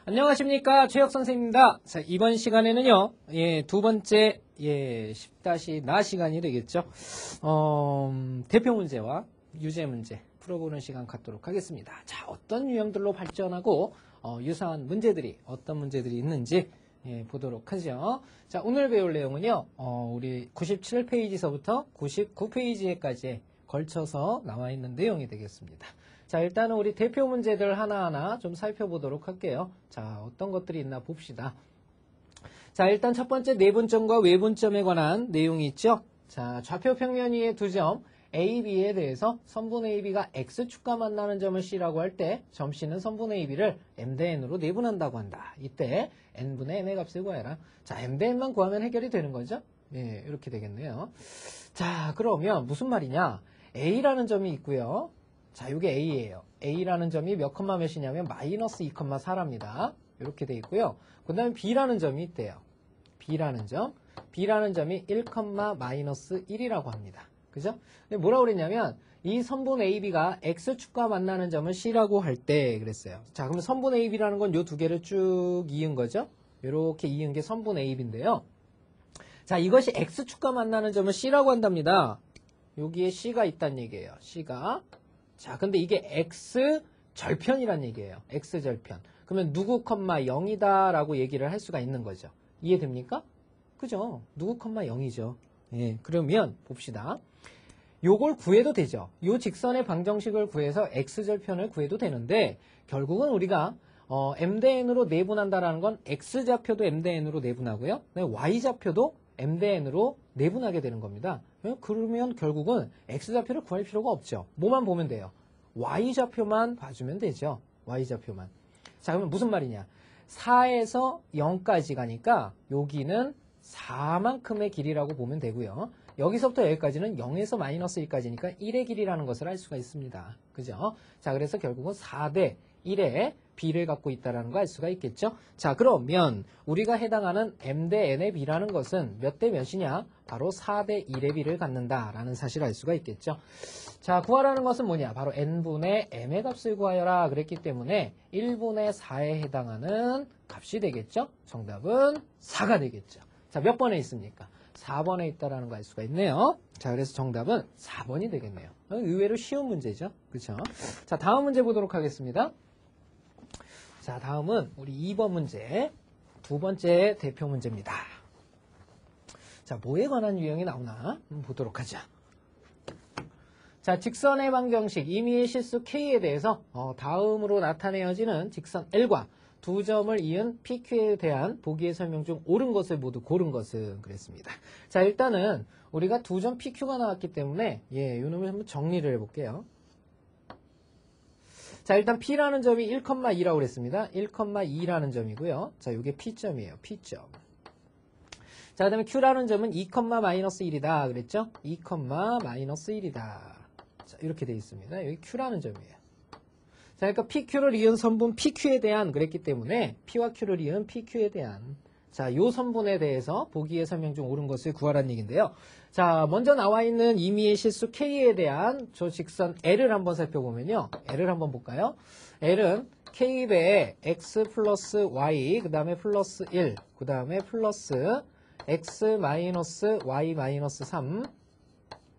안녕하십니까, 최혁 선생님입니다. 자, 이번 시간에는요, 두 번째 10-나 시간이 되겠죠. 대표 문제와 유제 문제 풀어보는 시간 갖도록 하겠습니다. 자, 어떤 유형들로 발전하고 유사한 문제들이 어떤 문제들이 있는지 보도록 하죠. 자, 오늘 배울 내용은요, 우리 97페이지서부터 99페이지에까지 걸쳐서 나와 있는 내용이 되겠습니다. 자, 일단은 우리 대표 문제들 하나하나 좀 살펴보도록 할게요. 자, 어떤 것들이 있나 봅시다. 자, 일단 첫 번째 내분점과 외분점에 관한 내용이 있죠. 자, 좌표 평면 위의 두 점 A, B에 대해서 선분 A, B가 X축과 만나는 점을 C라고 할 때 점 C는 선분 A, B를 M 대 N으로 내분한다고 한다. 이때 N분의 N의 값을 구해라. 자, M 대 N만 구하면 해결이 되는 거죠. 네, 이렇게 되겠네요. 자, 그러면 무슨 말이냐. A라는 점이 있고요. 자, 이게 A예요. A라는 점이 몇 컴마 몇이냐면 마이너스 2,4랍니다. 이렇게 돼 있고요. 그 다음에 B라는 점이 있대요. B라는 점이 1, 마이너스 1이라고 합니다. 그죠? 근데 뭐라고 그랬냐면 이 선분 AB가 X축과 만나는 점을 C라고 할 때 그랬어요. 자, 그러면 선분 AB라는 건 요 두 개를 쭉 이은 거죠? 이렇게 이은 게 선분 AB인데요. 자, 이것이 X축과 만나는 점을 C라고 한답니다. 여기에 C가 있다는 얘기예요. C가. 자, 근데 이게 X절편이란 얘기예요. X절편. 그러면 누구, 0이다 라고 얘기를 할 수가 있는 거죠. 이해됩니까? 그죠? 누구, 0이죠. 예, 그러면 봅시다. 요걸 구해도 되죠. 요 직선의 방정식을 구해서 X절편을 구해도 되는데 결국은 우리가 M 대 N으로 내분한다라는 건 X좌표도 M 대 N으로 내분하고요. Y좌표도 M 대 N으로 내분하게 되는 겁니다. 그러면 결국은 X좌표를 구할 필요가 없죠. 뭐만 보면 돼요? Y좌표만 봐주면 되죠. Y좌표만. 자, 그러면 무슨 말이냐. 4에서 0까지 가니까 여기는 4만큼의 길이라고 보면 되고요. 여기서부터 여기까지는 0에서 마이너스 1까지니까 1의 길이라는 것을 알 수가 있습니다. 그죠? 자, 그래서 결국은 4대 1의 B를 갖고 있다는 거 알 수가 있겠죠? 자, 그러면 우리가 해당하는 M 대 N의 B라는 것은 몇 대 몇이냐? 바로 4대 1의 B를 갖는다라는 사실을 알 수가 있겠죠? 자, 구하라는 것은 뭐냐? 바로 N분의 M의 값을 구하여라 그랬기 때문에 1분의 4에 해당하는 값이 되겠죠? 정답은 4가 되겠죠? 자, 몇 번에 있습니까? 4번에 있다라는 거 알 수가 있네요. 자, 그래서 정답은 4번이 되겠네요. 의외로 쉬운 문제죠. 그렇죠? 자, 다음 문제 보도록 하겠습니다. 자, 다음은 우리 2번 문제. 두 번째 대표 문제입니다. 자, 뭐에 관한 유형이 나오나 보도록 하자. 자, 직선의 방정식 임의의 실수 K에 대해서 다음으로 나타내어지는 직선 L과 두 점을 이은 PQ에 대한 보기의 설명 중 옳은 것을 모두 고른 것은 그랬습니다. 자, 일단은 우리가 두 점 PQ가 나왔기 때문에 이 놈을 한번 정리를 해볼게요. 자, 일단 P라는 점이 1,2라고 그랬습니다. 1,2라는 점이고요. 자, 이게 P점이에요. P점. 자, 그 다음에 Q라는 점은 2, 마이너스 1이다 그랬죠? 2, 마이너스 1이다. 자, 이렇게 되어 있습니다. 여기 Q라는 점이에요. 자, 그러니까 PQ를 이은 선분 PQ에 대한 그랬기 때문에 P와 Q를 이은 PQ에 대한 자, 요 선분에 대해서 보기의 설명 중 옳은 것을 구하라는 얘기인데요. 자, 먼저 나와 있는 임의의 실수 K에 대한 저 직선 L을 한번 살펴보면요. L을 한번 볼까요? L은 K배에 X 플러스 Y, 그 다음에 플러스 1, 그 다음에 플러스 X 마이너스 Y 마이너스 3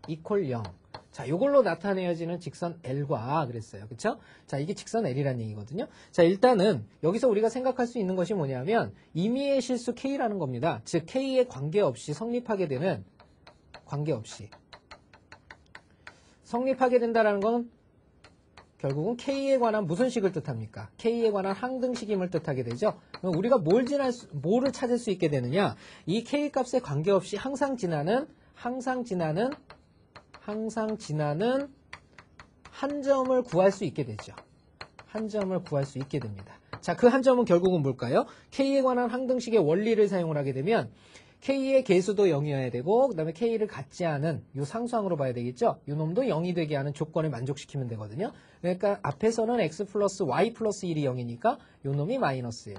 이퀄 0. 자, 요걸로 나타내어지는 직선 L과 그랬어요. 그쵸? 자, 이게 직선 L이라는 얘기거든요. 자, 일단은 여기서 우리가 생각할 수 있는 것이 뭐냐면 임의의 실수 K라는 겁니다. 즉, K에 관계없이 성립하게 되는 성립하게 된다는 건 결국은 K에 관한 무슨 식을 뜻합니까? K에 관한 항등식임을 뜻하게 되죠. 그럼 우리가 뭐를 찾을 수 있게 되느냐? 이 K 값에 관계없이 항상 지나는 한 점을 구할 수 있게 되죠. 한 점을 구할 수 있게 됩니다. 자, 그 한 점은 결국은 뭘까요? K에 관한 항등식의 원리를 사용을 하게 되면 K의 개수도 0이어야 되고 그 다음에 K를 갖지 않은 요 상수항으로 봐야 되겠죠? 요 놈도 0이 되게 하는 조건을 만족시키면 되거든요. 그러니까 앞에서는 X 플러스 Y 플러스 1이 0이니까 요 놈이 마이너스예요.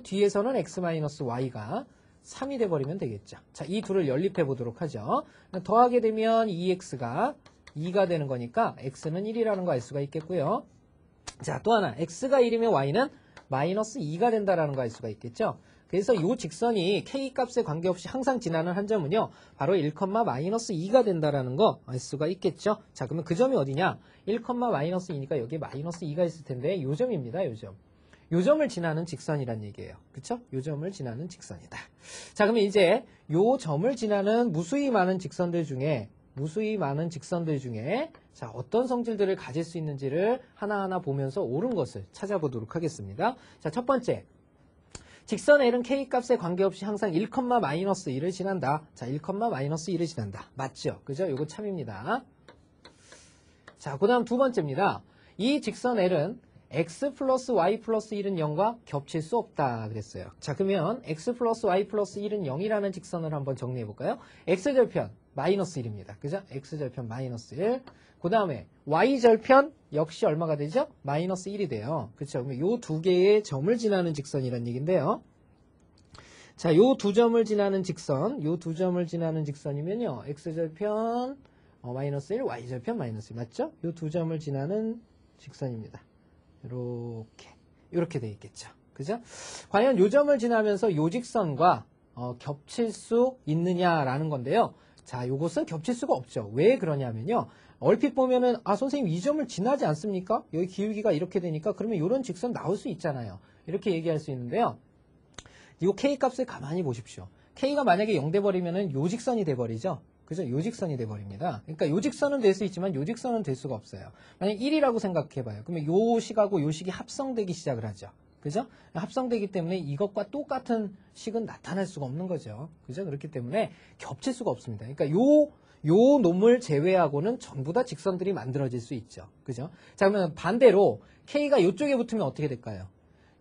뒤에서는 X 마이너스 Y가 3이 돼버리면 되겠죠. 자, 이 둘을 연립해 보도록 하죠. 더하게 되면 2x가 2가 되는 거니까 x는 1이라는 거 알 수가 있겠고요. 자, 또 하나 x가 1이면 y는 마이너스 2가 된다라는 거 알 수가 있겠죠. 그래서 이 직선이 k 값에 관계없이 항상 지나는 한 점은요. 바로 1, 마이너스 2가 된다라는 거 알 수가 있겠죠. 자, 그러면 그 점이 어디냐? 1, 마이너스 2니까 여기에 마이너스 2가 있을 텐데 요 점입니다. 요 점. 요 점을 지나는 직선이란 얘기예요. 그쵸? 요 점을 지나는 직선이다. 자, 그러면 이제 요 점을 지나는 무수히 많은 직선들 중에 자, 어떤 성질들을 가질 수 있는지를 하나하나 보면서 옳은 것을 찾아보도록 하겠습니다. 자, 첫 번째. 직선 L은 K 값에 관계없이 항상 1, 마이너스 2를 지난다. 자, 1, 마이너스 2를 지난다. 맞죠? 그죠? 요거 참입니다. 자, 그 다음 두 번째입니다. 이 직선 L은 x 플러스 y 플러스 1은 0과 겹칠 수 없다 그랬어요. 자, 그러면 x 플러스 y 플러스 1은 0이라는 직선을 한번 정리해 볼까요? x절편 마이너스 1입니다. 그죠? x절편 마이너스 1. 그 다음에 y절편 역시 얼마가 되죠? 마이너스 1이 돼요. 그렇죠? 그러면 요 두 개의 점을 지나는 직선이란 얘기인데요. 자, 요 두 점을 지나는 직선이면요. x절편 마이너스 1, y절편 마이너스 1 맞죠? 요 두 점을 지나는 직선입니다. 이렇게 돼 있겠죠. 그죠? 과연 요 점을 지나면서 요 직선과 겹칠 수 있느냐라는 건데요. 자, 요것은 겹칠 수가 없죠. 왜 그러냐면요. 얼핏 보면은 선생님 이 점을 지나지 않습니까? 여기 기울기가 이렇게 되니까 그러면 요런 직선 나올 수 있잖아요. 이렇게 얘기할 수 있는데요. 이 K 값을 가만히 보십시오. K가 만약에 0 돼버리면은 요 직선이 돼버리죠. 그죠? 요 직선이 돼버립니다. 그러니까 요 직선은 될 수 있지만 요 직선은 될 수가 없어요. 만약 1이라고 생각해봐요. 그러면 요 식하고 요 식이 합성되기 시작을 하죠. 그죠? 합성되기 때문에 이것과 똑같은 식은 나타날 수가 없는 거죠. 그죠? 그렇기 때문에 겹칠 수가 없습니다. 그러니까 요 놈을 제외하고는 전부 다 직선들이 만들어질 수 있죠. 그죠? 자, 그러면 반대로 K가 요쪽에 붙으면 어떻게 될까요?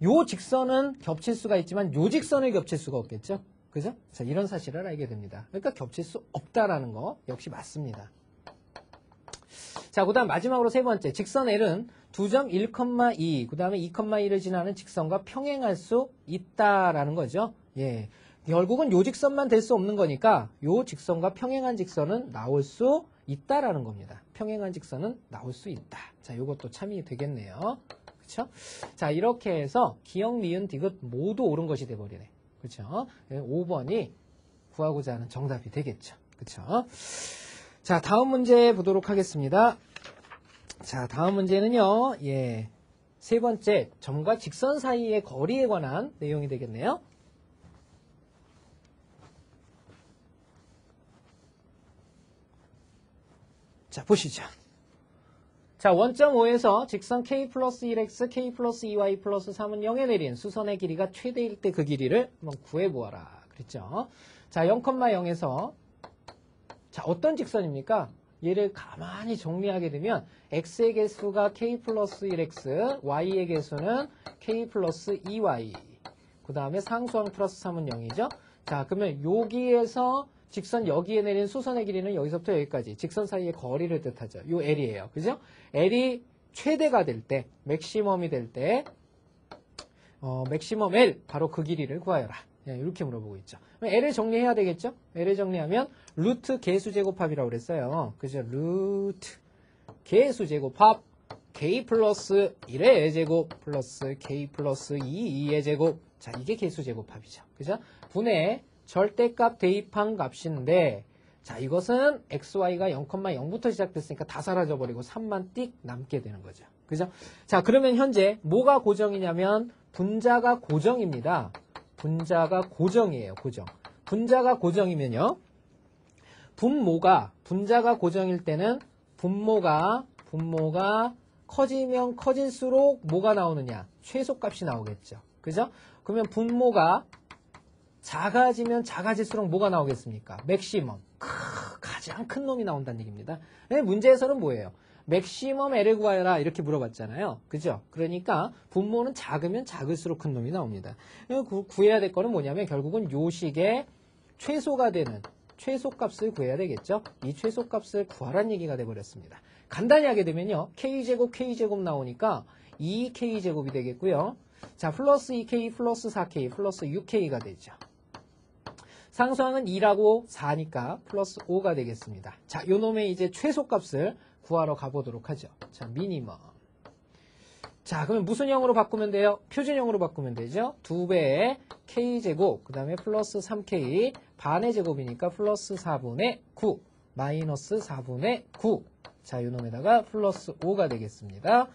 요 직선은 겹칠 수가 있지만 요 직선을 겹칠 수가 없겠죠? 그죠? 자, 이런 사실을 알게 됩니다. 그러니까 겹칠 수 없다라는 거 역시 맞습니다. 자, 그 다음 마지막으로 세 번째. 직선 L은 두 점 1,2, 그 다음에 2,2를 지나는 직선과 평행할 수 있다라는 거죠. 예. 결국은 요 직선만 될 수 없는 거니까 요 직선과 평행한 직선은 나올 수 있다라는 겁니다. 평행한 직선은 나올 수 있다. 자, 요것도 참이 되겠네요. 그쵸? 자, 이렇게 해서 기역, 미은, 디귿 모두 옳은 것이 돼버리네. 그쵸? 5번이 구하고자 하는 정답이 되겠죠. 그쵸? 자, 다음 문제 보도록 하겠습니다. 자, 다음 문제는요, 예. 세 번째, 점과 직선 사이의 거리에 관한 내용이 되겠네요. 자, 보시죠. 자, 원점 5에서 직선 k 플러스 1x, k 플러스 2y 플러스 3은 0에 내린 수선의 길이가 최대일 때 그 길이를 한번 구해보아라. 그랬죠? 자, 0,0에서 자, 어떤 직선입니까? 얘를 가만히 정리하게 되면 x의 개수가 k 플러스 1x, y의 개수는 k 플러스 2y, 그 다음에 상수항 플러스 3은 0이죠? 자, 그러면 여기에서 직선 여기에 내린 수선의 길이는 여기서부터 여기까지 직선 사이의 거리를 뜻하죠. 요 L이에요. 그죠? L이 최대가 될 때, 맥시멈이 될 때, 맥시멈 L, 바로 그 길이를 구하여라. 이렇게 물어보고 있죠. L을 정리해야 되겠죠? L을 정리하면 루트 개수제곱합이라고 그랬어요. 그죠? 루트 개수제곱합 K 플러스 1의 제곱 플러스 K 플러스 2의 제곱. 자, 이게 개수제곱합이죠. 그죠? 분의 절대값 대입한 값인데, 자, 이것은 xy가 0,0부터 시작됐으니까 다 사라져버리고 3만 띡 남게 되는 거죠. 그죠? 자, 그러면 현재 뭐가 고정이냐면 분자가 고정입니다. 분자가 고정이에요. 고정. 분자가 고정이면요. 분자가 고정일 때는 분모가 커지면 커질수록 뭐가 나오느냐? 최소값이 나오겠죠. 그죠? 그러면 분모가 작아지면 작아질수록 뭐가 나오겠습니까? 맥시멈. 가장 큰 놈이 나온다는 얘기입니다. 문제에서는 뭐예요? 맥시멈 L을 구하여라 이렇게 물어봤잖아요. 그죠? 그러니까 분모는 작으면 작을수록 큰 놈이 나옵니다. 구해야 될 거는 뭐냐면 결국은 요식의 최소가 되는 최소값을 구해야 되겠죠? 이 최소값을 구하라는 얘기가 돼버렸습니다. 간단히 하게 되면요. K제곱 나오니까 2K제곱이 되겠고요. 자, 플러스 2K 플러스 4K 플러스 6K가 되죠. 상수항은 2라고 4니까 플러스 5가 되겠습니다. 자, 요 놈의 이제 최소값을 구하러 가보도록 하죠. 자, 미니멈. 자, 그러면 무슨 형으로 바꾸면 돼요? 표준형으로 바꾸면 되죠. 2배의 k제곱, 그 다음에 플러스 3k, 반의 제곱이니까 플러스 4분의 9, 마이너스 4분의 9. 자, 요놈에다가 플러스 5가 되겠습니다.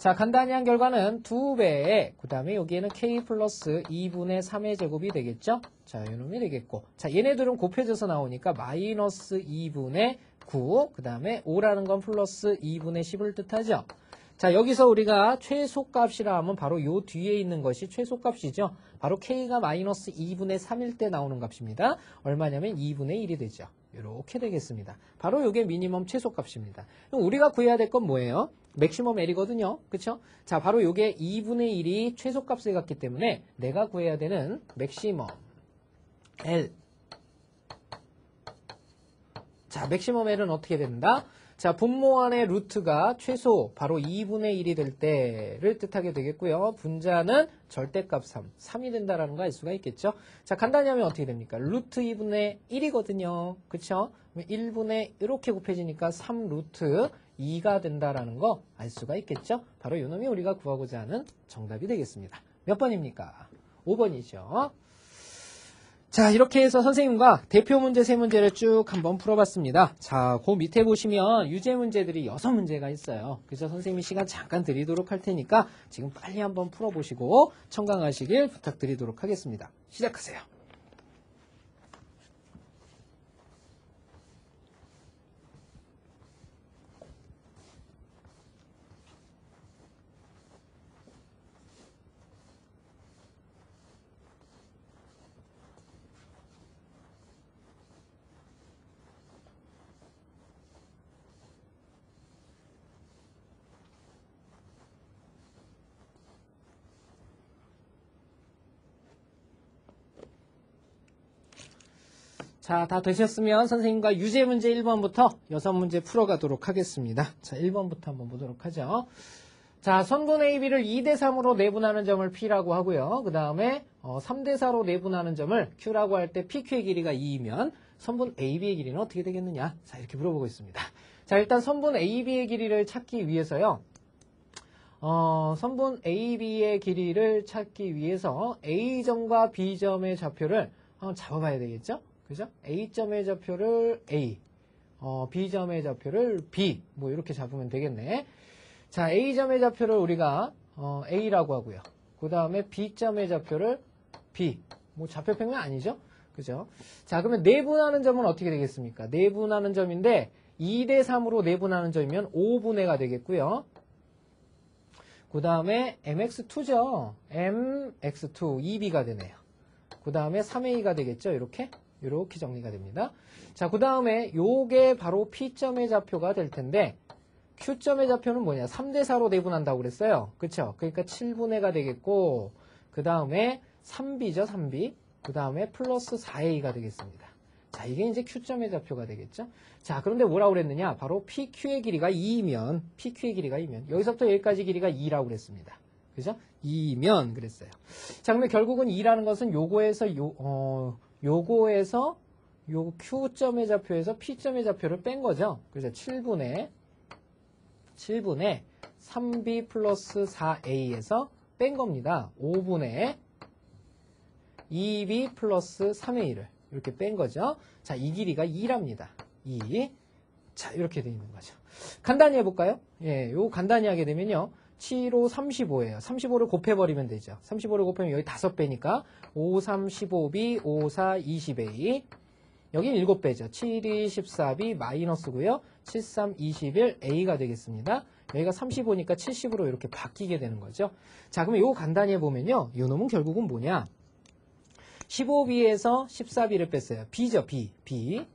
자, 간단히 한 결과는 2배에, 그 다음에 여기에는 k 플러스 2분의 3의 제곱이 되겠죠? 자, 요놈이 되겠고. 자, 얘네들은 곱해져서 나오니까 마이너스 2분의 9, 그 다음에 5라는 건 플러스 2분의 10을 뜻하죠? 자, 여기서 우리가 최소값이라 하면 바로 요 뒤에 있는 것이 최소값이죠. 바로 k가 마이너스 2분의 3일 때 나오는 값입니다. 얼마냐면 2분의 1이 되죠. 이렇게 되겠습니다. 바로 이게 미니멈 최소값입니다. 그럼 우리가 구해야 될 건 뭐예요? 맥시멈 L이거든요. 그쵸? 자, 바로 이게 2분의 1이 최소값을 갖기 때문에 내가 구해야 되는 맥시멈 L. 자, 맥시멈 L은 어떻게 된다? 자, 분모 안의 루트가 최소 바로 2분의 1이 될 때를 뜻하게 되겠고요. 분자는 절대값 3이 된다라는 거 알 수가 있겠죠. 자, 간단히 하면 어떻게 됩니까? 루트 2분의 1이거든요. 그쵸? 1분의 이렇게 곱해지니까 3 루트 2가 된다라는 거 알 수가 있겠죠. 바로 요 놈이 우리가 구하고자 하는 정답이 되겠습니다. 몇 번입니까? 5번이죠. 자, 이렇게 해서 선생님과 대표 문제 3문제를 쭉 한번 풀어봤습니다. 자, 그 밑에 보시면 유제 문제들이 6문제가 있어요. 그래서 선생님이 시간 잠깐 드리도록 할 테니까 지금 빨리 한번 풀어보시고 청강하시길 부탁드리도록 하겠습니다. 시작하세요. 자, 다 되셨으면 선생님과 유제 문제 1번부터 6문제 풀어가도록 하겠습니다. 자, 1번부터 한번 보도록 하죠. 자, 선분 AB를 2대3으로 내분하는 점을 P라고 하고요. 그 다음에 3대4로 내분하는 점을 Q라고 할 때 PQ의 길이가 2이면 선분 AB의 길이는 어떻게 되겠느냐? 자, 이렇게 물어보고 있습니다. 자, 일단 선분 AB의 길이를 찾기 위해서요. 선분 AB의 길이를 찾기 위해서 A점과 B점의 좌표를 한번 잡아봐야 되겠죠? 그죠? A점의 좌표를 A, B점의 좌표를 B, 뭐 이렇게 잡으면 되겠네. 자, A점의 좌표를 우리가 A라고 하고요. 그 다음에 B점의 좌표를 B, 뭐 좌표평면 아니죠? 그죠? 자, 그러면 내분하는 점은 어떻게 되겠습니까? 내분하는 점인데 2대3으로 내분하는 점이면 5분의가 되겠고요. 그 다음에 MX2죠. MX2, 2B가 되네요. 그 다음에 3A가 되겠죠? 이렇게 정리가 됩니다. 자, 그 다음에 요게 바로 P점의 좌표가 될 텐데 Q점의 좌표는 뭐냐? 3대4로 내분한다고 그랬어요. 그쵸? 그러니까 7분의가 되겠고 그 다음에 3B죠. 3B. 그 다음에 플러스 4A가 되겠습니다. 자, 이게 이제 Q점의 좌표가 되겠죠? 자, 그런데 뭐라고 그랬느냐? 바로 PQ의 길이가 2이면 여기서부터 여기까지 길이가 2라고 그랬습니다. 그죠? 2면 그랬어요. 자, 그러면 결국은 2라는 것은 요거에서 요거에서 요 Q점의 좌표에서 P점의 좌표를 뺀 거죠. 그래서 7분의 3B 플러스 4A에서 뺀 겁니다. 5분의 2B 플러스 3A를 이렇게 뺀 거죠. 자, 이 길이가 2랍니다. 2. 자, 이렇게 돼 있는 거죠. 간단히 해볼까요? 예, 요 간단히 하게 되면요. 7, 5, 35예요. 35를 곱해버리면 되죠. 35를 곱하면 여기 5배니까 5, 3, 15B, 5, 4, 20A. 여기 7배죠. 7, 2, 14B 마이너스고요. 7, 3, 21, A가 되겠습니다. 여기가 35니까 70으로 이렇게 바뀌게 되는 거죠. 자, 그러면 이거 간단히 해보면요. 이 놈은 결국은 뭐냐? 15B에서 14B를 뺐어요. B죠, B.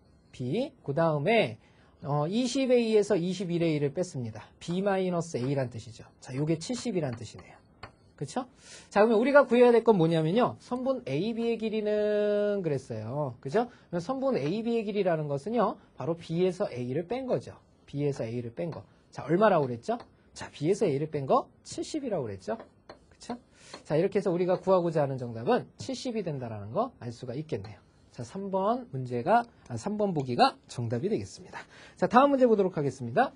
그 다음에 20A에서 21A를 뺐습니다. B-A란 뜻이죠. 자, 요게 70이란 뜻이네요. 그쵸? 자, 그러면 우리가 구해야 될 건 뭐냐면요. 선분 AB의 길이는 그랬어요. 그죠? 선분 AB의 길이라는 것은요. 바로 B에서 A를 뺀 거죠. B에서 A를 뺀 거. 자, 얼마라고 그랬죠? 자, B에서 A를 뺀 거 70이라고 그랬죠? 그쵸? 자, 이렇게 해서 우리가 구하고자 하는 정답은 70이 된다라는 거 알 수가 있겠네요. 자, 3번 보기가 정답이 되겠습니다. 자, 다음 문제 보도록 하겠습니다.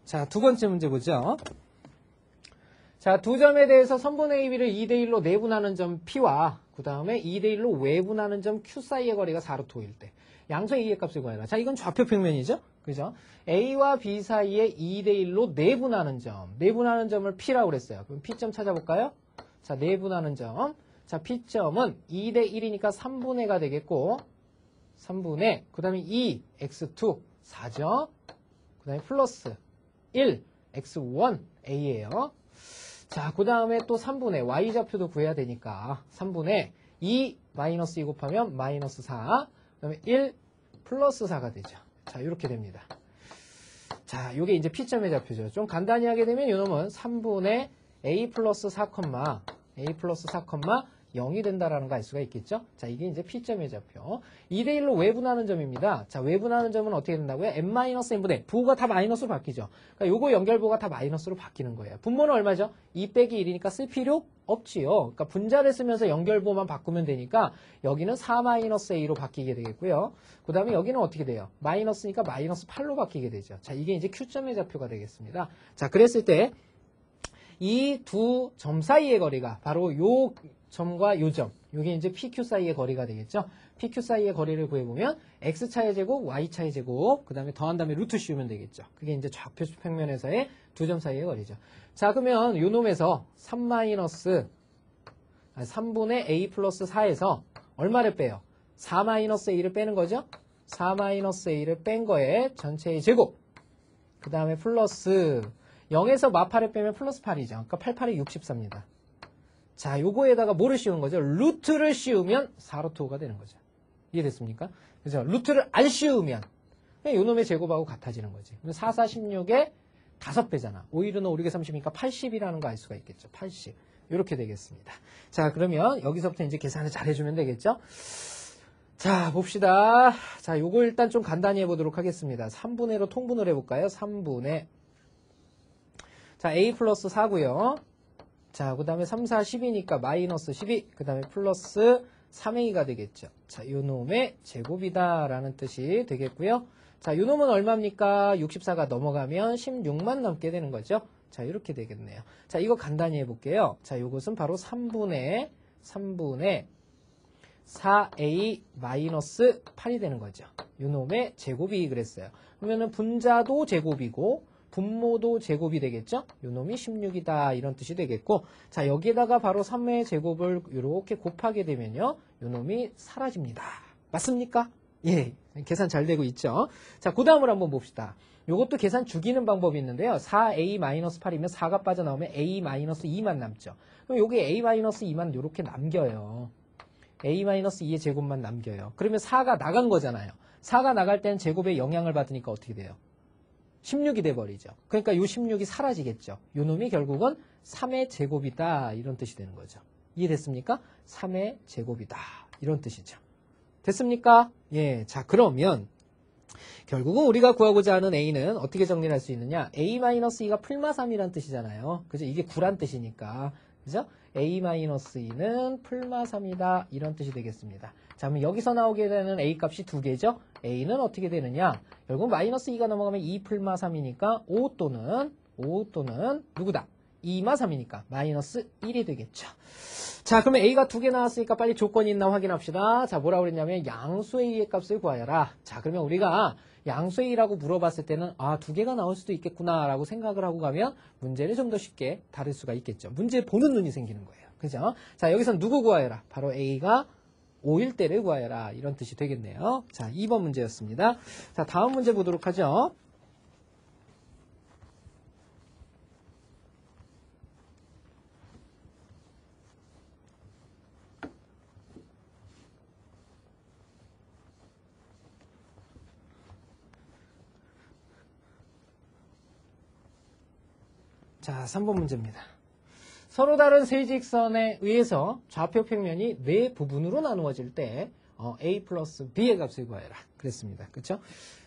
자, 두 번째 문제 보죠. 자, 두 점에 대해서 선분 AB를 2대1로 내분하는 점 P와 그 다음에 2대1로 외분하는 점 Q 사이의 거리가 4루트일 때 양수 A의 값을 구해라. 자, 이건 좌표 평면이죠? 그죠? A와 B 사이에 2대1로 내분하는 점. 내분하는 점을 P라고 그랬어요. 그럼 P점 찾아볼까요? 자, 내분하는 점. 자, P점은 2대1이니까 3분의가 되겠고 3분의 그 다음에 2, x2, 4죠? 그 다음에 플러스 1, x1, a예요. 자, 그 다음에 또 3분의 y좌표도 구해야 되니까 3분의 2 마이너스 2 곱하면 마이너스 4, 그 다음에 1 플러스 4가 되죠. 자, 이렇게 됩니다. 자, 요게 이제 P점의 좌표죠. 좀 간단히 하게 되면 요놈은 3분의 a 플러스 4, a 플러스 4, 0이 된다라는 거 알 수가 있겠죠? 자, 이게 이제 P점의 좌표. 2대1로 외분하는 점입니다. 자, 외분하는 점은 어떻게 된다고요? n-n분의 부호가 다 마이너스로 바뀌죠. 그러니까 요거 연결부호가 다 마이너스로 바뀌는 거예요. 분모는 얼마죠? 2 빼기 1이니까 쓸 필요 없지요. 그러니까 분자를 쓰면서 연결부호만 바꾸면 되니까 여기는 4-a로 바뀌게 되겠고요. 그 다음에 여기는 어떻게 돼요? 마이너스니까 마이너스 8로 바뀌게 되죠. 자, 이게 이제 Q점의 좌표가 되겠습니다. 자, 그랬을 때 이 두 점 사이의 거리가 바로 요 점과 요 점, 요게 이제 PQ 사이의 거리가 되겠죠. PQ 사이의 거리를 구해보면 X차의 제곱, Y차의 제곱, 그 다음에 더한 다음에 루트 씌우면 되겠죠. 그게 이제 좌표 평면에서의 두 점 사이의 거리죠. 자, 그러면 요 놈에서 3분의 A 플러스 4에서 얼마를 빼요? 4-A를 빼는 거죠. 4-A를 뺀 거에 전체의 제곱, 그 다음에 플러스 0에서 마파를 빼면 플러스 8이죠. 그러니까 8, 8이 64입니다. 자, 요거에다가 뭐를 씌우는 거죠? 루트를 씌우면 4루트 5가 되는 거죠. 이해됐습니까? 그죠? 루트를 안 씌우면 요놈의 제곱하고 같아지는 거지. 4, 4, 16에 5배잖아. 5, 1은 5, 6에 30이니까 80이라는 거 알 수가 있겠죠. 80. 이렇게 되겠습니다. 자, 그러면 여기서부터 이제 계산을 잘 해주면 되겠죠? 자, 봅시다. 자, 요거 일단 좀 간단히 해보도록 하겠습니다. 3분의로 통분을 해볼까요? 3분의. 자, A 플러스 4고요. 자, 그 다음에 3, 4, 10이니까 마이너스 12, 그 다음에 플러스 3A가 되겠죠. 자, 요 놈의 제곱이다 라는 뜻이 되겠고요. 자, 요 놈은 얼마입니까? 64가 넘어가면 16만 넘게 되는 거죠. 자, 이렇게 되겠네요. 자, 이거 간단히 해볼게요. 자, 요것은 바로 3분의 4A 마이너스 8이 되는 거죠. 요 놈의 제곱이 그랬어요. 그러면은 분자도 제곱이고 분모도 제곱이 되겠죠? 요 놈이 16이다 이런 뜻이 되겠고, 자, 여기에다가 바로 3의 제곱을 이렇게 곱하게 되면요, 요 놈이 사라집니다. 맞습니까? 예, 계산 잘 되고 있죠? 자, 그 다음을 한번 봅시다. 요것도 계산 죽이는 방법이 있는데요. 4A-8이면 4가 빠져나오면 A-2만 남죠. 그럼 여기 A-2만 요렇게 남겨요. A-2의 제곱만 남겨요. 그러면 4가 나간 거잖아요. 4가 나갈 때는 제곱에 영향을 받으니까 어떻게 돼요? 16이 돼버리죠. 그러니까 요 16이 사라지겠죠. 요 놈이 결국은 3의 제곱이다 이런 뜻이 되는 거죠. 이해됐습니까? 3의 제곱이다 이런 뜻이죠. 됐습니까? 예, 자, 그러면 결국은 우리가 구하고자 하는 A는 어떻게 정리를 할 수 있느냐? A-2가 풀마 3이란 뜻이잖아요. 그죠? 이게 9란 뜻이니까. 그죠? A-2는 풀마 3이다 이런 뜻이 되겠습니다. 자, 그럼 여기서 나오게 되는 A 값이 두 개죠? A는 어떻게 되느냐? 결국 마이너스 2가 넘어가면 2 풀마 3이니까 5 또는 누구다? 2마 3이니까 마이너스 1이 되겠죠. 자, 그러면 A가 두 개 나왔으니까 빨리 조건이 있나 확인합시다. 자, 뭐라고 그랬냐면 양수 A의 값을 구하여라. 자, 그러면 우리가 양수 A라고 물어봤을 때는 두 개가 나올 수도 있겠구나 라고 생각을 하고 가면 문제를 좀 더 쉽게 다룰 수가 있겠죠. 문제 보는 눈이 생기는 거예요. 그죠? 자, 여기서 누구 구하여라? 바로 A가 5일 때를 구하여라 이런 뜻이 되겠네요. 자, 2번 문제였습니다. 자, 다음 문제 보도록 하죠. 자, 3번 문제입니다. 서로 다른 세 직선에 의해서 좌표 평면이 네 부분으로 나누어질 때 A 플러스 B의 값을 구하여라. 그랬습니다. 그렇죠?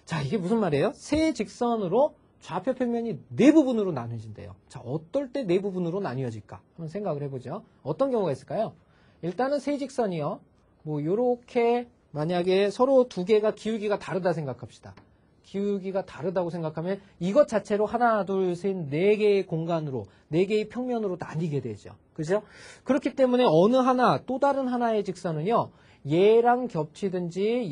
자, 이게 무슨 말이에요? 세 직선으로 좌표 평면이 네 부분으로 나눠진대요. 자, 어떨 때 네 부분으로 나뉘어질까? 한번 생각을 해보죠. 어떤 경우가 있을까요? 일단은 세 직선이요. 뭐 요렇게 만약에 서로 두 개가 기울기가 다르다 생각합시다. 기울기가 다르다고 생각하면 이것 자체로 하나, 둘, 셋, 네 개의 공간으로, 네 개의 평면으로 나뉘게 되죠. 그죠? 그렇기 때문에 어느 하나, 또 다른 하나의 직선은요, 얘랑 겹치든지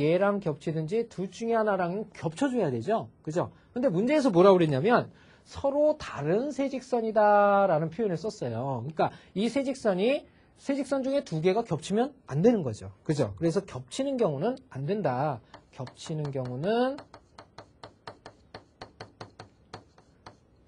둘 중에 하나랑 겹쳐줘야 되죠. 그죠? 근데 문제에서 뭐라고 그랬냐면 서로 다른 세 직선이다라는 표현을 썼어요. 그러니까 이 세 직선 중에 두 개가 겹치면 안 되는 거죠. 그죠? 그래서 겹치는 경우는 안 된다. 겹치는 경우는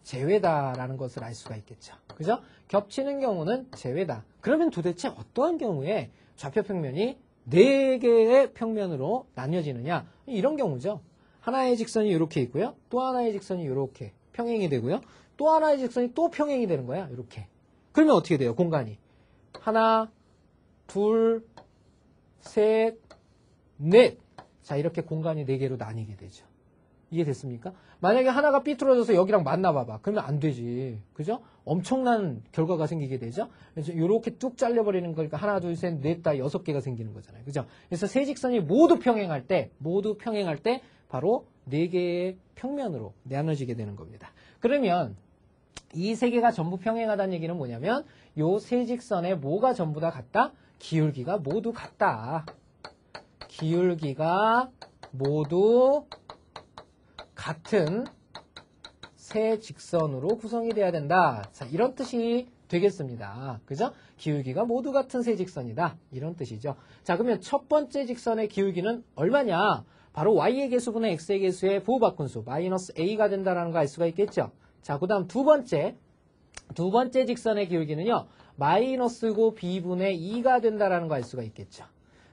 제외다라는 것을 알 수가 있겠죠. 그죠? 겹치는 경우는 제외다. 그러면 도대체 어떠한 경우에 좌표 평면이 네 개의 평면으로 나뉘어지느냐? 이런 경우죠. 하나의 직선이 이렇게 있고요. 또 하나의 직선이 이렇게 평행이 되고요. 또 하나의 직선이 또 평행이 되는 거야. 이렇게. 그러면 어떻게 돼요? 공간이. 하나, 둘, 셋, 넷. 자, 이렇게 공간이 네 개로 나뉘게 되죠. 이해됐습니까? 만약에 하나가 삐뚤어져서 여기랑 만나봐봐. 그러면 안 되지. 그죠? 엄청난 결과가 생기게 되죠? 그래서 이렇게 뚝 잘려버리는 거니까 하나, 둘, 셋, 넷, 다 6개가 생기는 거잖아요. 그죠? 그래서 세 직선이 모두 평행할 때 바로 4개의 평면으로 나눠지게 되는 겁니다. 그러면 이 세 개가 전부 평행하다는 얘기는 뭐냐면 요 세 직선에 뭐가 전부 다 같다? 기울기가 모두 같다. 기울기가 모두 같은 세 직선으로 구성이 돼야 된다. 자, 이런 뜻이 되겠습니다. 그죠? 기울기가 모두 같은 세 직선이다. 이런 뜻이죠. 자, 그러면 첫 번째 직선의 기울기는 얼마냐? 바로 y의 개수분의 x의 개수의 부호바꾼수 마이너스 a가 된다는 거 알 수가 있겠죠. 자, 그 다음 두 번째 직선의 기울기는요. 마이너스고 b분의 2가 된다는 거 알 수가 있겠죠.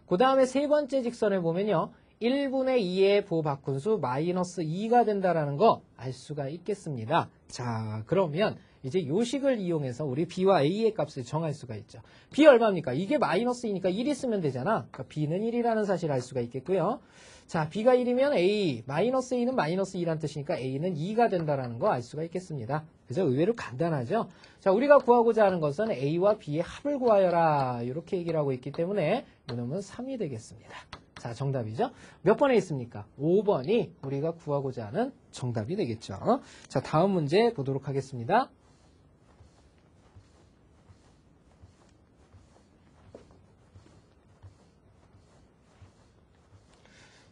그 다음에 세 번째 직선에 보면요. 1분의 2의 부호바꾼수 마이너스 2가 된다는 거 알 수가 있겠습니다. 자, 그러면 이제 요식을 이용해서 우리 b와 a의 값을 정할 수가 있죠. b 얼마입니까? 이게 마이너스 2니까 1이 쓰면 되잖아. 그러니까 b는 1이라는 사실을 알 수가 있겠고요. 자, b가 1이면 a, 마이너스 2는 마이너스 2라는 뜻이니까 a는 2가 된다는 거 알 수가 있겠습니다. 그래서 의외로 간단하죠. 자, 우리가 구하고자 하는 것은 a와 b의 합을 구하여라. 이렇게 얘기를 하고 있기 때문에 이놈은 3이 되겠습니다. 자, 정답이죠. 몇 번에 있습니까? 5번이 우리가 구하고자 하는 정답이 되겠죠. 자, 다음 문제 보도록 하겠습니다.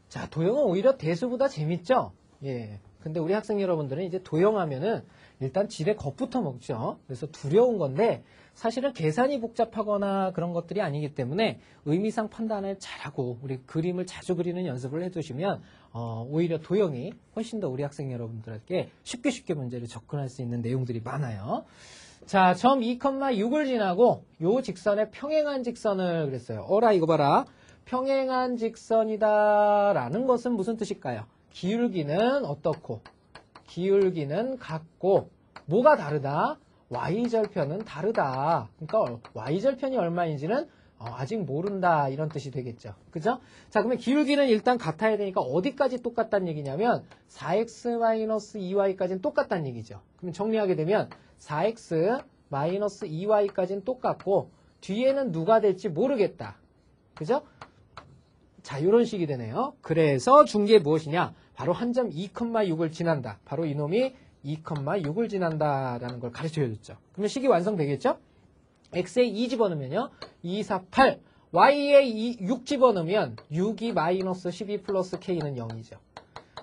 자, 도형은 오히려 대수보다 재밌죠? 예. 근데 우리 학생 여러분들은 이제 도형하면은 일단 지레 겁부터 먹죠. 그래서 두려운 건데 사실은 계산이 복잡하거나 그런 것들이 아니기 때문에 의미상 판단을 잘하고 우리 그림을 자주 그리는 연습을 해두시면 오히려 도형이 훨씬 더 우리 학생 여러분들에게 쉽게 문제를 접근할 수 있는 내용들이 많아요. 자, 점 2,6을 지나고 요 직선에 평행한 직선을 그랬어요. 어라 이거 봐라. 평행한 직선이다 라는 것은 무슨 뜻일까요? 기울기는 어떻고 기울기는 같고 뭐가 다르다? y절편은 다르다. 그러니까 y절편이 얼마인지는 아직 모른다 이런 뜻이 되겠죠. 그죠? 자, 그러면 기울기는 일단 같아야 되니까 어디까지 똑같다는 얘기냐면 4x-2y까지는 똑같다는 얘기죠. 그럼 정리하게 되면 4x-2y까지는 똑같고 뒤에는 누가 될지 모르겠다. 그죠? 자, 이런 식이 되네요. 그래서 준 게 무엇이냐? 바로 한 점 2,6을 지난다. 바로 이놈이 2,6을 지난다라는 걸 가르쳐줬죠. 그러면 식이 완성되겠죠? x에 2 집어넣으면요. 2, 4, 8. y에 6 집어넣으면 6이 마이너스 12 플러스 k는 0이죠.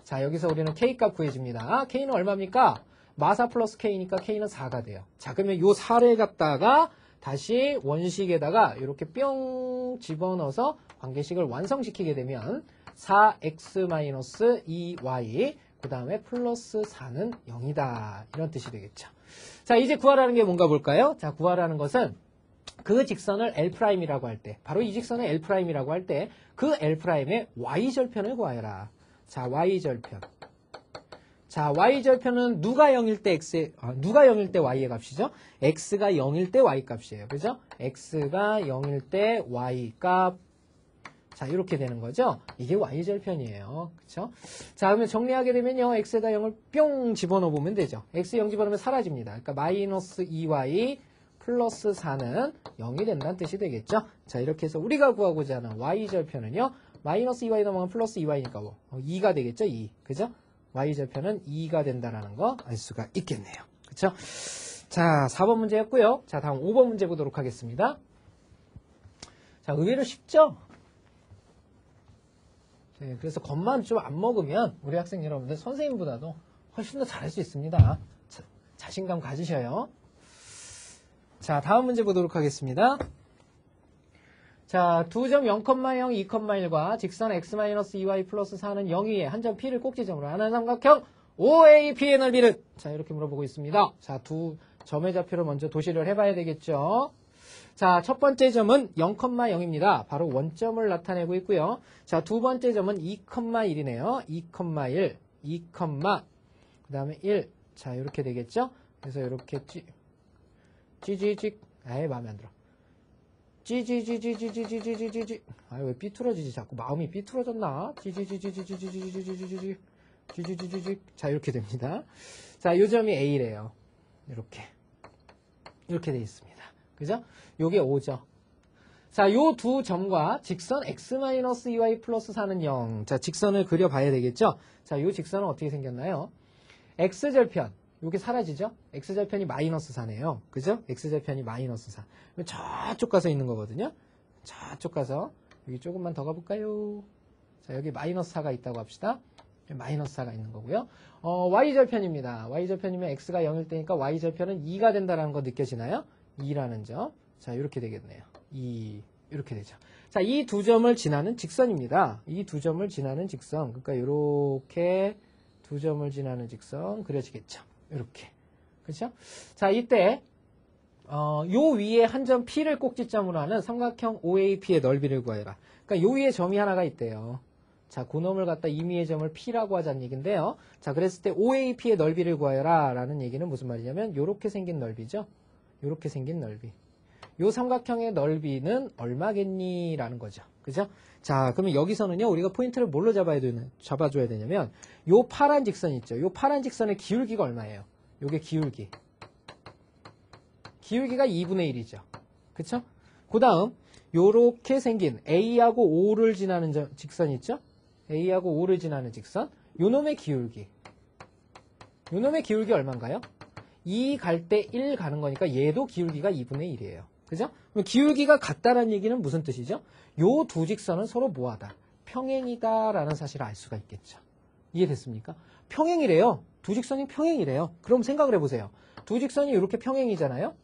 자, 여기서 우리는 k값 구해줍니다. k는 얼마입니까? 마사 플러스 k니까 k는 4가 돼요. 자, 그러면 요 4를 갖다가 다시 원식에다가 이렇게 뿅 집어넣어서 관계식을 완성시키게 되면 4x-2y 그 다음에 플러스 4는 0이다. 이런 뜻이 되겠죠. 자, 이제 구하라는 게 뭔가 볼까요? 자, 구하라는 것은 그 직선을 L'이라고 할 때 바로 이 직선을 L'이라고 할 때 그 L'의 y절편을 구하여라. 자, y절편. 자, y절편은 누가 0일 때 누가 0일 때 y의 값이죠? x가 0일 때 y 값이에요. 그죠? x가 0일 때 y 값. 자, 이렇게 되는 거죠? 이게 y절편이에요. 그쵸? 자, 그러면 정리하게 되면요. x에다 0을 뿅 집어넣어 보면 되죠. x 0 집어넣으면 사라집니다. 그러니까 마이너스 2y 플러스 4는 0이 된다는 뜻이 되겠죠? 자, 이렇게 해서 우리가 구하고자 하는 y절편은요. 마이너스 2y 넘어가면 플러스 2y니까 2가 되겠죠? 2. 그죠? y절편은 2가 된다라는 거 알 수가 있겠네요. 그쵸? 자, 4번 문제였고요. 자, 다음 5번 문제 보도록 하겠습니다. 자, 의외로 쉽죠? 네, 그래서 겁만 좀 안 먹으면 우리 학생 여러분들 선생님보다도 훨씬 더 잘할 수 있습니다. 자신감 가지셔요. 자, 다음 문제 보도록 하겠습니다. 자, 두 점 0,0, 2,1과 직선 x-2y 플러스 4는 0위에 한 점 P를 꼭지점으로 하는 삼각형 OAP의 넓이는 자, 이렇게 물어보고 있습니다. 자, 두 점의 좌표를 먼저 도시를 해봐야 되겠죠. 자, 첫 번째 점은 0,0입니다. 바로 원점을 나타내고 있고요. 자, 두 번째 점은 2,1이네요. 2,1, 2, 그 다음에 1. 자, 이렇게 되겠죠? 그래서 이렇게 찌찌찌, 에이, 마음에 안 들어. 찌찌찌찌찌찌찌찌찌찌. 아, 왜 삐뚤어지지? 자꾸 마음이 삐뚤어졌나? 찌찌찌찌찌찌찌찌찌찌찌. 자, 이렇게 됩니다. 자, 요 점이 A래요. 이렇게 돼 있습니다. 그죠? 요게 5죠. 자, 요 두 점과 직선 x-2y 플러스 4는 0. 자, 직선을 그려봐야 되겠죠? 자, 요 직선은 어떻게 생겼나요? x절편. 요게 사라지죠? x절편이 마이너스 4네요. 그죠? x절편이 마이너스 4. 저쪽 가서 있는 거거든요. 저쪽 가서. 여기 조금만 더 가볼까요? 자, 여기 마이너스 4가 있다고 합시다. 마이너스 4가 있는 거고요. y절편입니다. y절편이면 x가 0일 때니까 y절편은 2가 된다는 거 느껴지나요? 2라는 점. 자, 이렇게 되겠네요. 2. 이렇게 되죠. 자, 이 두 점을 지나는 직선입니다. 이 두 점을 지나는 직선. 그러니까 이렇게 두 점을 지나는 직선 그려지겠죠. 이렇게. 그렇죠? 자, 이때 요 위에 한 점 P를 꼭지점으로 하는 삼각형 OAP의 넓이를 구하여라. 그러니까 요 위에 점이 하나가 있대요. 자, 그 놈을 갖다 임의의 점을 P라고 하자는 얘기인데요. 자, 그랬을 때 OAP의 넓이를 구하여라 라는 얘기는 무슨 말이냐면 요렇게 생긴 넓이죠. 요렇게 생긴 넓이. 요 삼각형의 넓이는 얼마겠니? 라는 거죠. 그죠? 자, 그러면 여기서는요, 우리가 포인트를 뭘로 잡아줘야 되냐면, 요 파란 직선 있죠? 요 파란 직선의 기울기가 얼마예요? 요게 기울기. 기울기가 2분의 1이죠. 그쵸? 그 다음, 요렇게 생긴 A하고 O를 지나는 직선 있죠? A하고 O를 지나는 직선. 요 놈의 기울기. 요 놈의 기울기 얼마인가요? 2 갈 때 1 가는 거니까 얘도 기울기가 2분의 1이에요. 그죠? 그럼 기울기가 같다라는 얘기는 무슨 뜻이죠? 요 두 직선은 서로 뭐하다? 평행이다라는 사실을 알 수가 있겠죠. 이해됐습니까? 평행이래요. 두 직선이 평행이래요. 그럼 생각을 해보세요. 두 직선이 이렇게 평행이잖아요?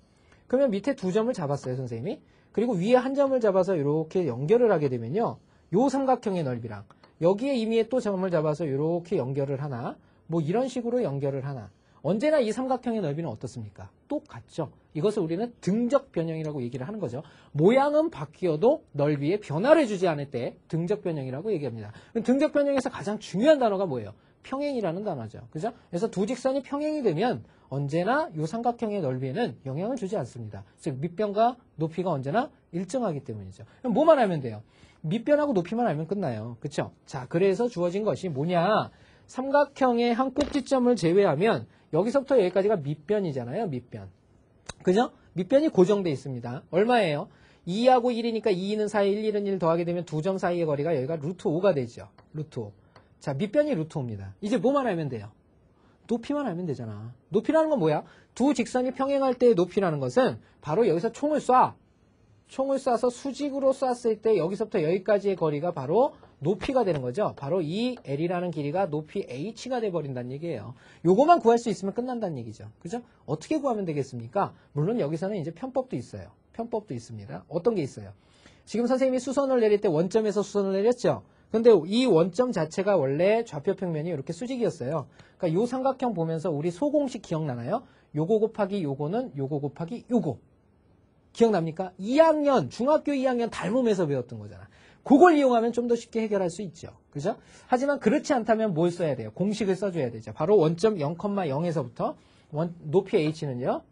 그러면 밑에 두 점을 잡았어요, 선생님이. 그리고 위에 한 점을 잡아서 이렇게 연결을 하게 되면요. 요 삼각형의 넓이랑 여기에 임의의 또 점을 잡아서 이렇게 연결을 하나, 뭐 이런 식으로 연결을 하나. 언제나 이 삼각형의 넓이는 어떻습니까? 똑같죠. 이것을 우리는 등적 변형이라고 얘기를 하는 거죠. 모양은 바뀌어도 넓이에 변화를 주지 않을 때 등적 변형이라고 얘기합니다. 등적 변형에서 가장 중요한 단어가 뭐예요? 평행이라는 단어죠. 그죠? 그래서 두 직선이 평행이 되면 언제나 이 삼각형의 넓이에는 영향을 주지 않습니다. 즉 밑변과 높이가 언제나 일정하기 때문이죠. 그럼 뭐만 알면 돼요? 밑변하고 높이만 알면 끝나요. 그렇죠? 자, 그래서 주어진 것이 뭐냐? 삼각형의 한 꼭지점을 제외하면 여기서부터 여기까지가 밑변이잖아요. 밑변. 그죠? 밑변이 고정되어 있습니다. 얼마예요? 2하고 1이니까 2는 4, 1, 1은 1 더하게 되면 두 점 사이의 거리가 여기가 루트 5가 되죠. 루트 5. 자, 밑변이 루트 5입니다. 이제 뭐만 알면 돼요? 높이만 알면 되잖아. 높이라는 건 뭐야? 두 직선이 평행할 때의 높이라는 것은 바로 여기서 총을 쏴. 총을 쏴서 수직으로 쐈을 때 여기서부터 여기까지의 거리가 바로 높이가 되는 거죠. 바로 이 L이라는 길이가 높이 H가 돼버린다는 얘기예요. 요거만 구할 수 있으면 끝난다는 얘기죠. 그죠? 어떻게 구하면 되겠습니까? 물론 여기서는 이제 편법도 있어요. 편법도 있습니다. 어떤 게 있어요? 지금 선생님이 수선을 내릴 때 원점에서 수선을 내렸죠? 근데 이 원점 자체가 원래 좌표 평면이 이렇게 수직이었어요. 그러니까 요 삼각형 보면서 우리 소공식 기억나나요? 요거 곱하기 요거는 요거 곱하기 요거. 기억납니까? 2학년, 중학교 2학년 닮음에서 배웠던 거잖아. 그걸 이용하면 좀 더 쉽게 해결할 수 있죠. 그죠? 하지만 그렇지 않다면 뭘 써야 돼요? 공식을 써줘야 되죠. 바로 원점 0,0에서부터 높이 h는요.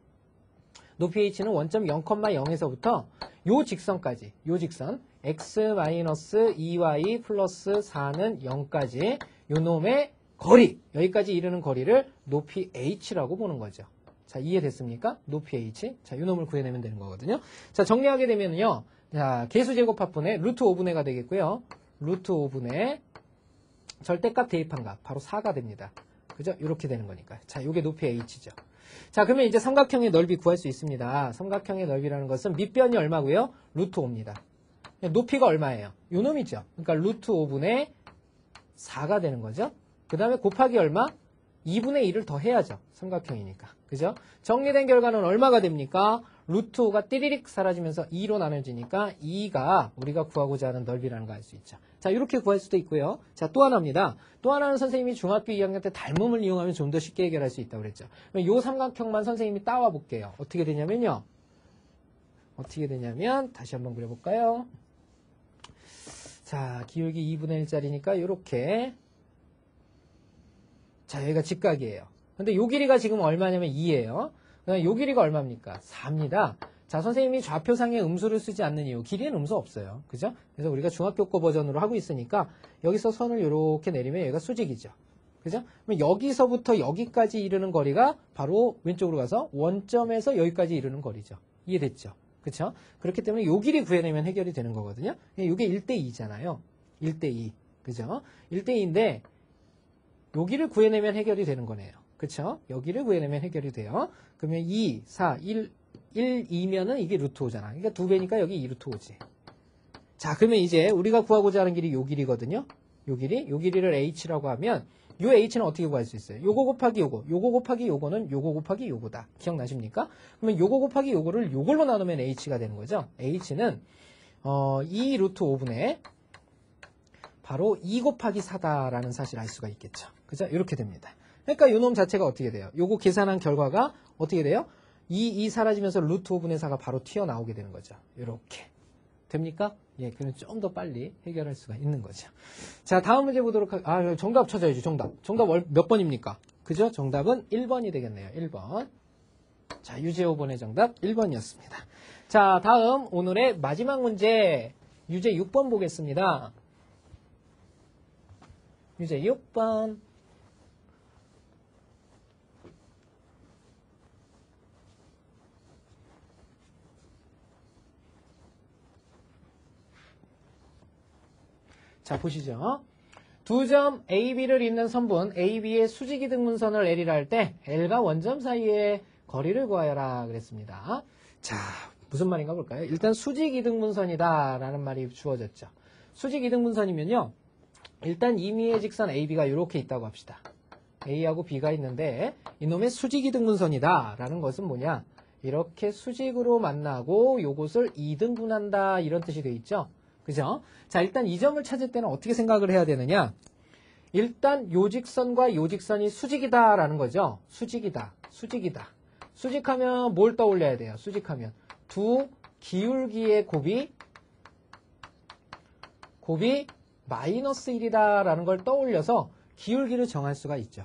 높이 h는 원점 0,0에서부터 요 직선까지, 요 직선 x-2y 플러스 4는 0까지 요 놈의 거리, 여기까지 이르는 거리를 높이 h라고 보는 거죠. 자, 이해됐습니까? 높이 h. 자, 요 놈을 구해내면 되는 거거든요. 자, 정리하게 되면요. 자, 개수제곱합분의 루트 5분의 가 되겠고요. 루트 5분의 절대값 대입한 값, 바로 4가 됩니다. 그죠? 이렇게 되는 거니까. 자, 요게 높이 h죠. 자, 그러면 이제 삼각형의 넓이 구할 수 있습니다. 삼각형의 넓이라는 것은 밑변이 얼마고요? 루트 5입니다. 높이가 얼마예요? 요 놈이죠. 그러니까 루트 5분의 4가 되는 거죠. 그 다음에 곱하기 얼마? 2분의 1을 더 해야죠. 삼각형이니까. 그죠? 정리된 결과는 얼마가 됩니까? 루트 5가 띠리릭 사라지면서 2로 나눠지니까 2가 우리가 구하고자 하는 넓이라는 거 알 수 있죠. 자, 이렇게 구할 수도 있고요. 자, 또 하나입니다. 또 하나는 선생님이 중학교 2학년 때 닮음을 이용하면 좀 더 쉽게 해결할 수 있다고 그랬죠. 요 삼각형만 선생님이 따와 볼게요. 어떻게 되냐면요. 다시 한번 그려볼까요? 자, 기울기 2분의 1짜리니까 이렇게. 자, 여기가 직각이에요. 근데 요 길이가 지금 얼마냐면 2예요. 그다음에 요 길이가 얼마입니까? 4입니다. 자, 선생님이 좌표상에 음수를 쓰지 않는 이유. 길이엔 음수 없어요. 그죠? 그래서 우리가 중학교 거 버전으로 하고 있으니까 여기서 선을 이렇게 내리면 여기가 수직이죠. 그죠? 그럼 여기서부터 여기까지 이르는 거리가 바로 왼쪽으로 가서 원점에서 여기까지 이르는 거리죠. 이해됐죠? 그쵸? 그렇기 때문에 요 길이 구해내면 해결이 되는 거거든요. 이게 1대2잖아요. 1대2. 그죠? 1대2인데 여기를 구해내면 해결이 되는 거네요. 그쵸? 여기를 구해내면 해결이 돼요. 그러면 2, 4, 1, 2면은 이게 루트 5잖아. 그러니까 2배니까 여기 2루트 5지. 자, 그러면 이제 우리가 구하고자 하는 길이 요 길이거든요. 요 길이를 h라고 하면 요 h는 어떻게 구할 수 있어요? 요거 곱하기 요거, 요거 곱하기 요거는 요거 곱하기 요거다. 기억나십니까? 그러면 요거 곱하기 요거를 요걸로 나누면 h가 되는 거죠. h는 2 루트 5분의 바로 2 곱하기 4다라는 사실을 알 수가 있겠죠. 그죠? 이렇게 됩니다. 그러니까 요 놈 자체가 어떻게 돼요? 요거 계산한 결과가 어떻게 돼요? 2 사라지면서 루트 5분의 4가 바로 튀어나오게 되는 거죠. 이렇게. 됩니까? 예, 그럼 좀 더 빨리 해결할 수가 있는 거죠. 자, 다음 문제 보도록 정답 찾아야지, 정답. 정답 몇 번입니까? 그죠? 정답은 1번이 되겠네요. 1번. 자, 유제 5번의 정답 1번이었습니다. 자, 다음 오늘의 마지막 문제 유제 6번 보겠습니다. 유제 6번. 자, 보시죠. 두 점 AB를 잇는 선분 AB의 수직이등분선을 L이라 할 때 L과 원점 사이의 거리를 구하여라 그랬습니다. 자, 무슨 말인가 볼까요? 일단 수직이등분선이다 라는 말이 주어졌죠. 수직이등분선이면요. 일단 임의의 직선 AB가 이렇게 있다고 합시다. A하고 B가 있는데 이놈의 수직이등분선이다 라는 것은 뭐냐? 이렇게 수직으로 만나고 요것을 이등분한다 이런 뜻이 되어 있죠. 그죠? 자, 일단 이 점을 찾을 때는 어떻게 생각을 해야 되느냐? 일단 요 직선과 요 직선이 수직이다라는 거죠. 수직이다. 수직하면 뭘 떠올려야 돼요? 수직하면 두 기울기의 곱이 마이너스 1이다라는 걸 떠올려서 기울기를 정할 수가 있죠.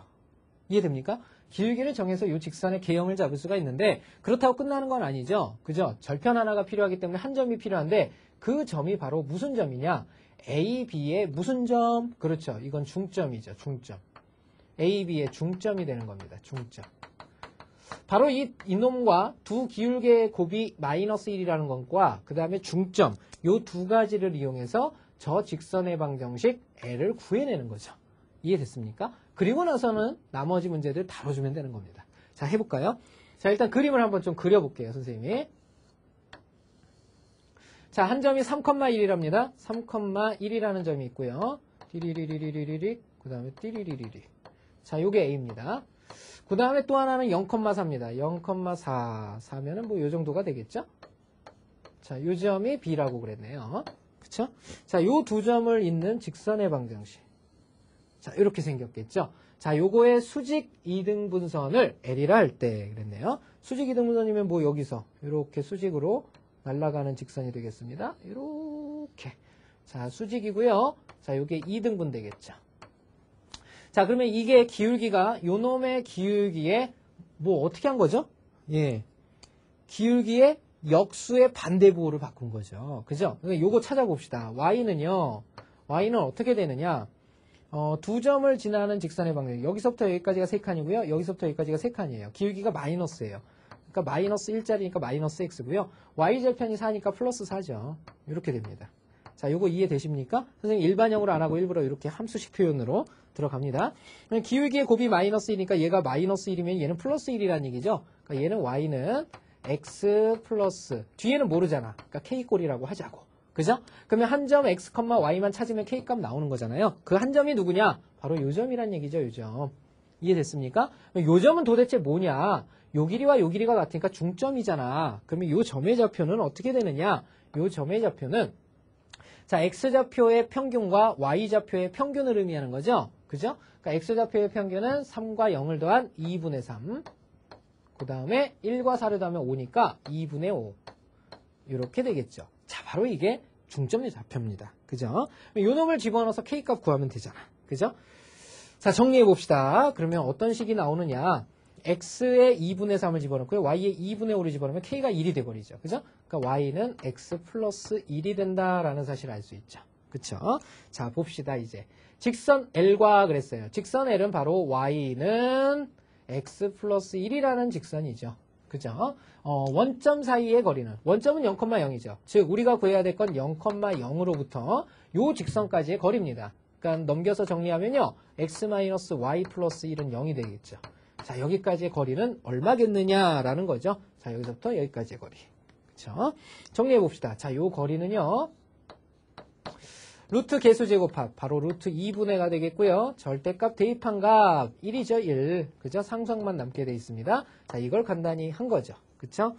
이해됩니까? 기울기를 정해서 요 직선의 개형을 잡을 수가 있는데 그렇다고 끝나는 건 아니죠. 그죠? 절편 하나가 필요하기 때문에 한 점이 필요한데 그 점이 바로 무슨 점이냐? A, B의 무슨 점? 그렇죠. 이건 중점이죠. 중점. A, B의 중점이 되는 겁니다. 중점. 바로 이놈과 두 기울기의 곱이 마이너스 1이라는 것과 그 다음에 중점 요 두 가지를 이용해서 저 직선의 방정식 L을 구해내는 거죠. 이해됐습니까? 그리고 나서는 나머지 문제들 다뤄주면 되는 겁니다. 자, 해볼까요? 자, 일단 그림을 한번 좀 그려볼게요. 선생님이. 자, 한 점이 3,1이랍니다. 3,1이라는 점이 있고요. 띠리리리리리리, 그 다음에 띠리리리리. 자, 요게 A입니다. 그 다음에 또 하나는 0,4입니다. 0,4. 4면은 뭐 요 정도가 되겠죠? 자, 요 점이 B라고 그랬네요. 그쵸? 자, 요 두 점을 잇는 직선의 방정식. 자, 이렇게 생겼겠죠? 자, 요거의 수직 이등분선을 L이라 할 때 그랬네요. 수직 이등분선이면 뭐 여기서 이렇게 수직으로 날아가는 직선이 되겠습니다. 이렇게. 자, 수직이고요. 자, 요게 2등분 되겠죠. 자, 그러면 이게 기울기가 요놈의 기울기에 뭐 어떻게 한 거죠? 예. 기울기의 역수의 반대부호를 바꾼 거죠. 그죠? 그러니까 요거 찾아봅시다. Y는요. Y는 어떻게 되느냐? 두 점을 지나는 직선의 방향. 여기서부터 여기까지가 3칸이고요. 여기서부터 여기까지가 3칸이에요. 기울기가 마이너스예요. 그러니까 마이너스 1짜리니까 마이너스 x고요. y절편이 4니까 플러스 4죠. 이렇게 됩니다. 자, 요거 이해되십니까? 선생님 일반형으로 안 하고 일부러 이렇게 함수식 표현으로 들어갑니다. 기울기의 곱이 마이너스 1이니까 얘가 마이너스 1이면 얘는 플러스 1이라는 얘기죠. 그러니까 얘는 y는 x 플러스 뒤에는 모르잖아. 그러니까 k꼴이라고 하자고. 그죠? 그러면 한 점 x, y만 찾으면 k값 나오는 거잖아요. 그 한 점이 누구냐? 바로 요 점이란 얘기죠. 요 점. 이해됐습니까? 요 점은 도대체 뭐냐? 요 길이와 요 길이가 같으니까 중점이잖아. 그러면 요 점의 좌표는 어떻게 되느냐? 요 점의 좌표는 자, x좌표의 평균과 y좌표의 평균을 의미하는 거죠. 그죠? 그러니까 x좌표의 평균은 3과 0을 더한 2분의 3. 그 다음에 1과 4를 더하면 5니까 2분의 5. 이렇게 되겠죠. 자, 바로 이게 중점의 좌표입니다. 그죠? 요 놈을 집어넣어서 k값 구하면 되잖아. 그죠? 자, 정리해 봅시다. 그러면 어떤 식이 나오느냐? x의 2분의 3을 집어넣고요. y의 2분의 5를 집어넣으면 k가 1이 돼버리죠. 그죠? 그러니까 y는 x 플러스 1이 된다라는 사실을 알 수 있죠. 그쵸? 자, 봅시다, 이제. 직선 L과 그랬어요. 직선 L은 바로 y는 x 플러스 1이라는 직선이죠. 그죠? 원점 사이의 거리는, 원점은 0,0이죠. 즉, 우리가 구해야 될 건 0,0으로부터 요 직선까지의 거리입니다. 그러니까 넘겨서 정리하면요. x-y 플러스 1은 0이 되겠죠. 자, 여기까지의 거리는 얼마겠느냐라는 거죠. 자, 여기서부터 여기까지의 거리. 그쵸? 정리해 봅시다. 자, 요 거리는요. 루트 개수 제곱합, 바로 루트 2분의가 되겠고요. 절대값 대입한 값 1이죠, 1. 그죠? 상수항만 남게 돼 있습니다. 자, 이걸 간단히 한 거죠. 그쵸?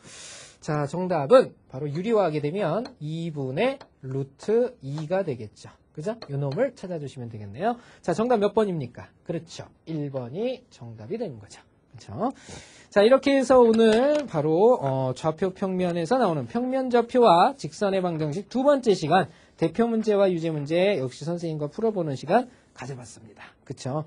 자, 정답은 바로 유리화하게 되면 2분의 루트 2가 되겠죠. 그죠? 요 놈을 찾아주시면 되겠네요. 자, 정답 몇 번입니까? 그렇죠. 1번이 정답이 되는 거죠. 그렇죠? 자, 이렇게 해서 오늘 바로 좌표 평면에서 나오는 평면 좌표와 직선의 방정식 두 번째 시간 대표 문제와 유제 문제 역시 선생님과 풀어보는 시간 가져봤습니다. 그렇죠?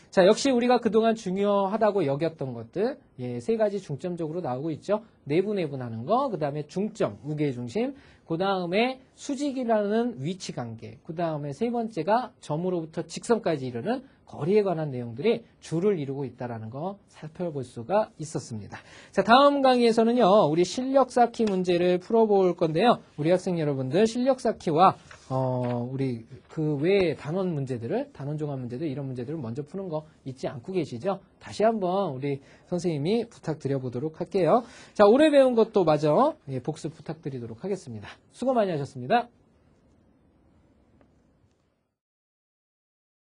자, 역시 우리가 그동안 중요하다고 여겼던 것들 세 가지 중점적으로 나오고 있죠. 내분하는 거, 그 다음에 중점, 무게 중심, 그 다음에 수직이라는 위치 관계, 그 다음에 세 번째가 점으로부터 직선까지 이르는 거리에 관한 내용들이 줄을 이루고 있다는 거 살펴볼 수가 있었습니다. 자, 다음 강의에서는요, 우리 실력 쌓기 문제를 풀어볼 건데요. 우리 학생 여러분들 실력 쌓기와 우리 그 외의 단원 문제들을, 단원 종합 문제들, 이런 문제들을 먼저 푸는 거 잊지 않고 계시죠? 다시 한번 우리 선생님이 부탁드려 보도록 할게요. 자, 오래 배운 것도 마저 복습 부탁드리도록 하겠습니다. 수고 많이 하셨습니다.